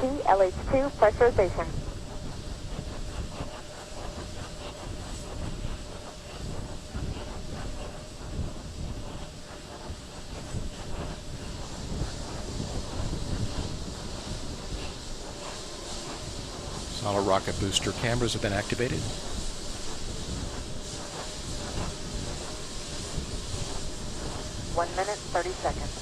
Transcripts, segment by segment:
LHT, LH2 pressurization. Solid rocket booster cameras have been activated. One minute, 30 seconds.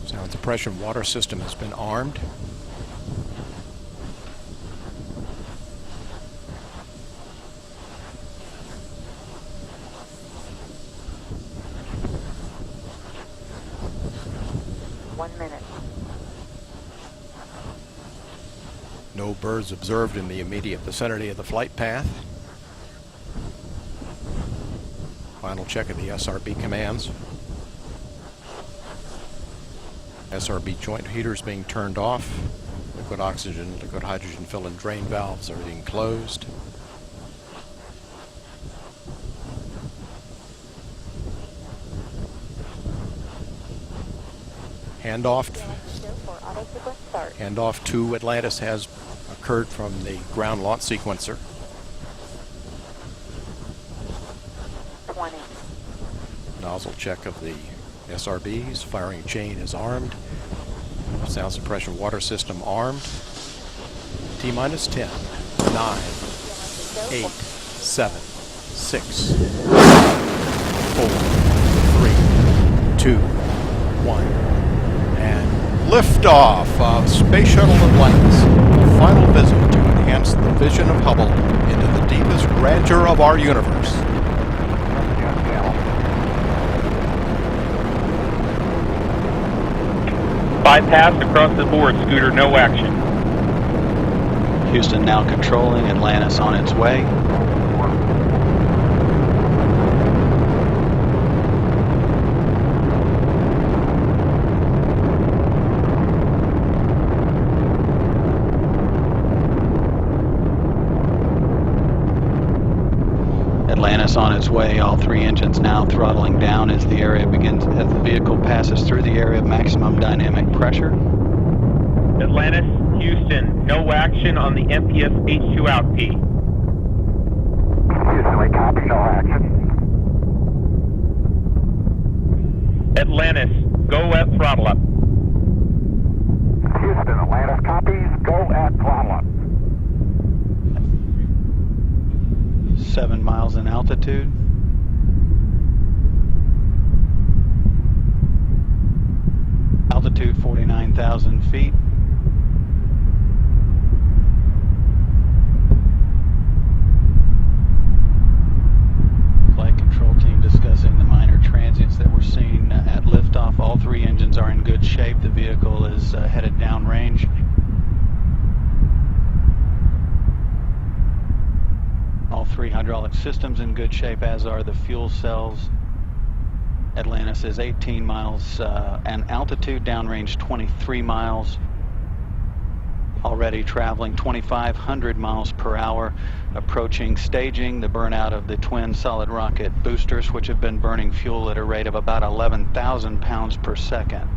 Sound suppression water system has been armed. No birds observed in the immediate vicinity of the flight path. Final check of the SRB commands. SRB joint heaters being turned off. Liquid oxygen, liquid hydrogen fill and drain valves are being closed. Handoff to Atlantis has occurred from the ground launch sequencer. 20. Nozzle check of the SRBs. Firing chain is armed. Sound suppression water system armed. T-minus 10, 9, 8, 7, 6, 4, 3, 2, 1. And liftoff of Space Shuttle Atlantis. A final visit to enhance the vision of Hubble into the deepest grandeur of our universe. Bypass across the board, Scooter, no action. Houston now controlling, Atlantis on its way. Atlantis on its way, all three engines now throttling down as the vehicle passes through the area of maximum dynamic pressure. Atlantis, Houston, no action on the MPS H2 out P. Houston, we copy, no action. Atlantis, go at throttle up. Houston, Atlantis copies, go at throttle up. 7 miles in altitude. Altitude 49,000 feet. Flight control team discussing the minor transients that were seen at liftoff. All three engines are in good shape. The vehicle is headed downrange. All three hydraulic systems in good shape, as are the fuel cells. Atlantis is 18 miles and altitude, downrange 23 miles. Already traveling 2,500 miles per hour, approaching staging, the burnout of the twin solid rocket boosters, which have been burning fuel at a rate of about 11,000 pounds per second.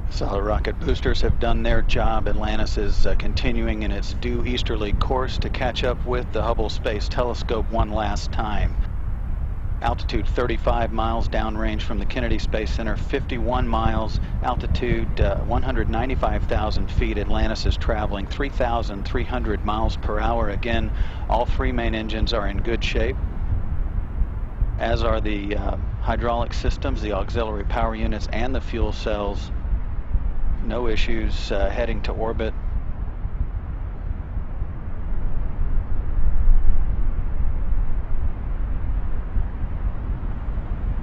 Solid rocket boosters have done their job. Atlantis is continuing in its due easterly course to catch up with the Hubble Space Telescope one last time. Altitude 35 miles, downrange from the Kennedy Space Center 51 miles, altitude 195,000 feet. Atlantis is traveling 3,300 miles per hour. Again, all three main engines are in good shape, as are the hydraulic systems, the auxiliary power units, and the fuel cells. No issues heading to orbit.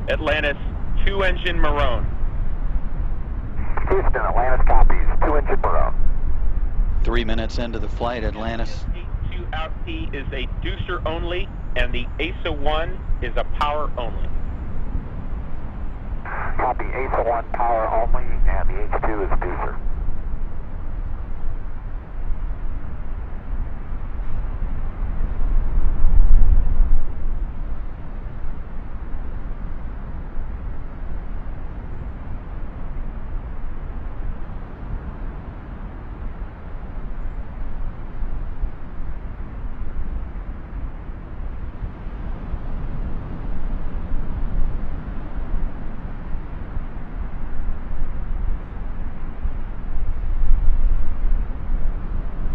Atlantis, 2-engine Maroon. Houston, Atlantis copies, 2-engine Maroon. 3 minutes into the flight, Atlantis. H2 out P is a deucer only, and the ASA 1 is a power only. Copy, ASA 1 power only, and the H2 is deucer.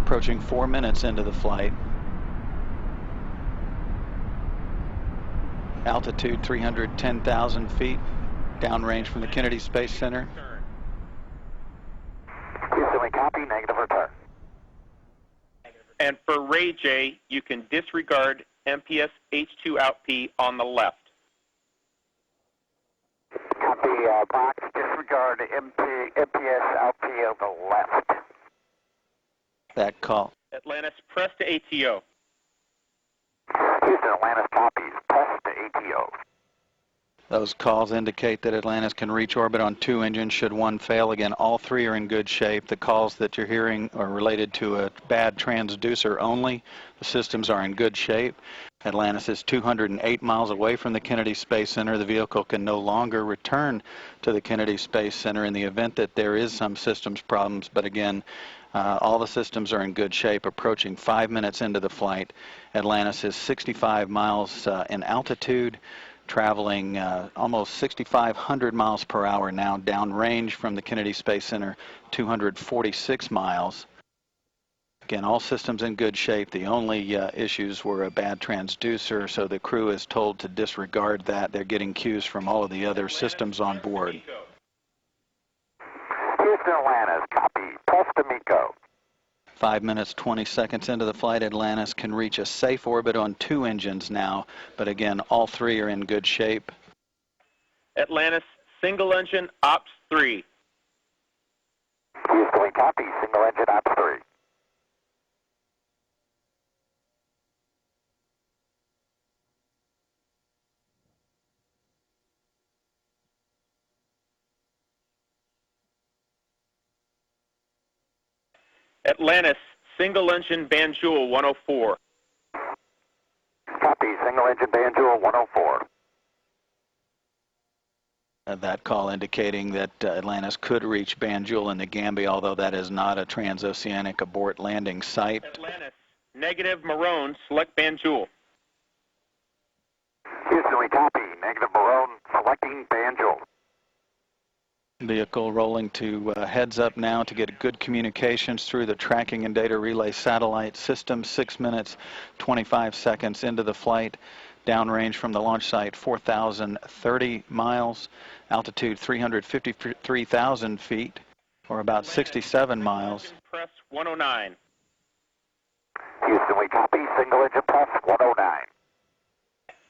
Approaching 4 minutes into the flight. Altitude 310,000 feet, downrange from the Kennedy Space Center. Houston, we copy, negative return. And for Ray J, you can disregard MPS H2 out P on the left. Copy, box, disregard MPS out P on the left. That call. Atlantis, press to ATO. Houston, Atlantis copies, press to ATO. Those calls indicate that Atlantis can reach orbit on 2 engines should one fail. Again, all 3 are in good shape. The calls that you're hearing are related to a bad transducer only. The systems are in good shape. Atlantis is 208 miles away from the Kennedy Space Center. The vehicle can no longer return to the Kennedy Space Center in the event that there is some systems problems. But again, all the systems are in good shape. Approaching 5 minutes into the flight, Atlantis is 65 miles in altitude, traveling almost 6,500 miles per hour now, downrange from the Kennedy Space Center, 246 miles. Again, all systems in good shape. The only issues were a bad transducer, so the crew is told to disregard that. They're getting cues from all of the other systems on board. Houston, Atlantis, copy, press to MECO. 5 minutes, 20 seconds into the flight, Atlantis can reach a safe orbit on 2 engines now, but again, all 3 are in good shape. Atlantis, single engine, ops 3. Houston, we copy, single engine ops 3. Atlantis, single engine, Banjul 104. Copy, single engine Banjul 104. That call indicating that Atlantis could reach Banjul in the Gambia, although that is not a transoceanic abort landing site. Atlantis, negative Marone, select Banjul. Houston, we copy, negative Marone, selecting Banjul. Vehicle rolling to heads up now to get good communications through the tracking and data relay satellite system. 6 minutes, 25 seconds into the flight. Downrange from the launch site, 4,030 miles. Altitude 353,000 feet, or about 67 miles. Press 109. Houston, we copy, single engine press 109.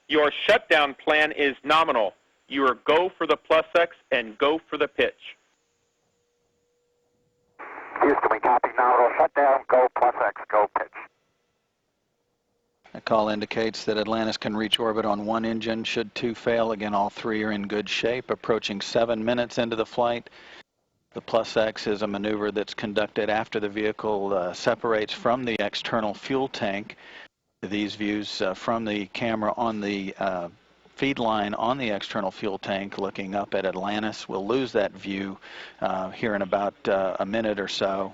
Your shutdown plan is nominal. You are go for the plus X and go for the pitch. Houston, we copy, nominal shutdown, go plus X, go pitch. The call indicates that Atlantis can reach orbit on 1 engine should 2 fail. Again, all 3 are in good shape. Approaching 7 minutes into the flight. The plus X is a maneuver that's conducted after the vehicle separates from the external fuel tank. These views from the camera on the feed line on the external fuel tank looking up at Atlantis. We'll lose that view here in about a minute or so.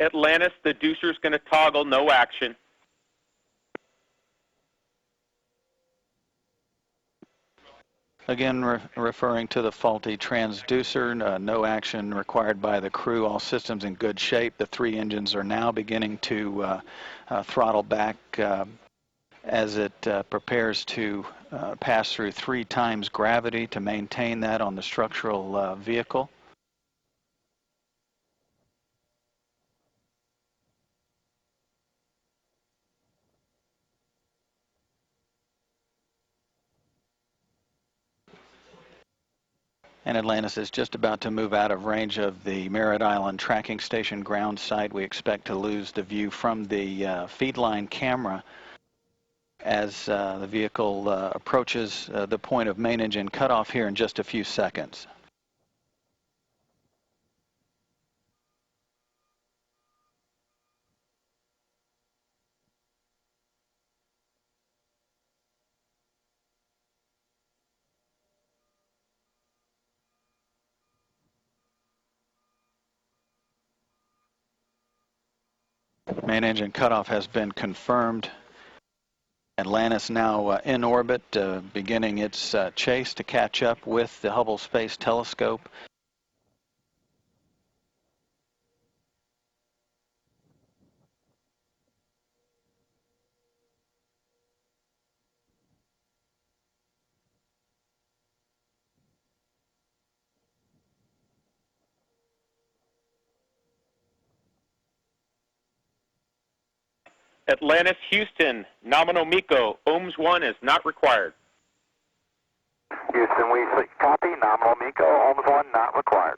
Atlantis, the deucer's going to toggle no action. Again, referring to the faulty transducer, no action required by the crew. All systems in good shape. The 3 engines are now beginning to throttle back as it prepares to pass through 3 times gravity to maintain that on the structural vehicle. And Atlantis is just about to move out of range of the Merritt Island tracking station ground site. We expect to lose the view from the feed line camera as the vehicle approaches the point of main engine cutoff here in just a few seconds. Main engine cutoff has been confirmed. Atlantis now in orbit, beginning its chase to catch up with the Hubble Space Telescope. Atlantis, Houston, nominal MECO, ohms 1 is not required. Houston, we copy, nominal MECO, ohms 1 not required.